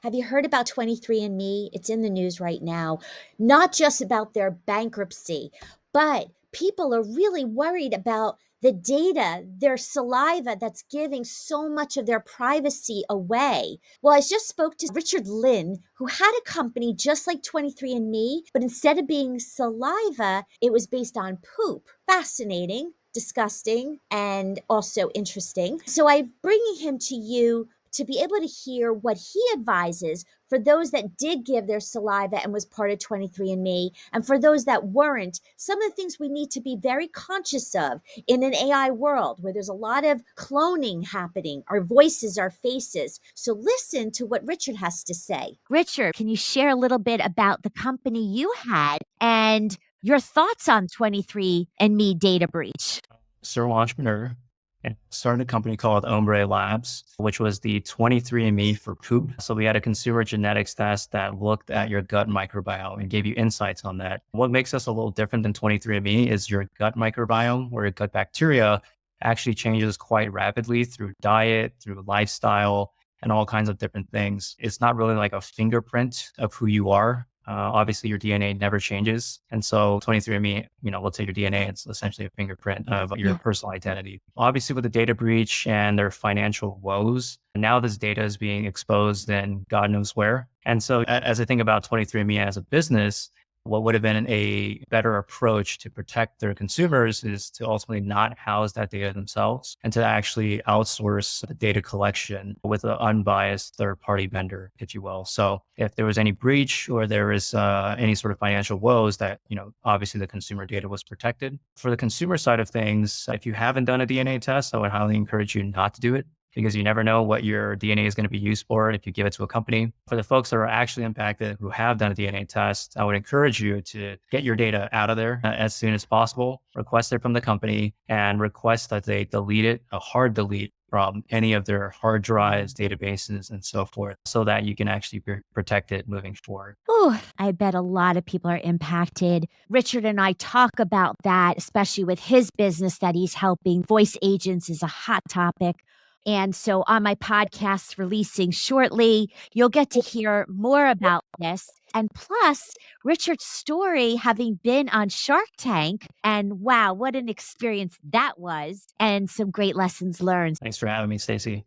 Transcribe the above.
Have you heard about 23andMe? It's in the news right now. Not just about their bankruptcy, but people are really worried about the data, their saliva that's giving so much of their privacy away. Well, I just spoke to Richard Lin, who had a company just like 23andMe, but instead of being saliva, it was based on poop. Fascinating, disgusting, and also interesting. So I'm bringing him to you to be able to hear what he advises for those that did give their saliva and was part of 23andMe, and for those that weren't, some of the things we need to be very conscious of in an AI world where there's a lot of cloning happening, our voices, our faces. So listen to what Richard has to say. Richard, can you share a little bit about the company you had and your thoughts on 23andMe data breach? Serial entrepreneur and started a company called Ombre Labs, which was the 23andMe for poop. So we had a consumer genetics test that looked at your gut microbiome and gave you insights on that. What makes us a little different than 23andMe is your gut microbiome, or your gut bacteria, actually changes quite rapidly through diet, through lifestyle, and all kinds of different things. It's not really like a fingerprint of who you are. Obviously, your DNA never changes. And so 23andMe, let's say your DNA, it's essentially a fingerprint of your personal identity. Obviously, with the data breach and their financial woes, now this data is being exposed in God knows where. And so as I think about 23andMe as a business, what would have been a better approach to protect their consumers is to ultimately not house that data themselves and to actually outsource the data collection with an unbiased third-party vendor, if you will. So if there was any breach or there is any sort of financial woes that, obviously the consumer data was protected. For the consumer side of things, if you haven't done a DNA test, I would highly encourage you not to do it, because you never know what your DNA is going to be used for if you give it to a company. For the folks that are actually impacted who have done a DNA test, I would encourage you to get your data out of there as soon as possible, request it from the company, and request that they delete it, a hard delete from any of their hard drives, databases, and so forth, so that you can actually protect it moving forward. Oh, I bet a lot of people are impacted. Richard and I talk about that, especially with his business that he's helping. Voice agents is a hot topic. And so on my podcast releasing shortly, you'll get to hear more about this. And plus, Richard's story having been on Shark Tank, and wow, what an experience that was, and some great lessons learned. Thanks for having me, Stacey.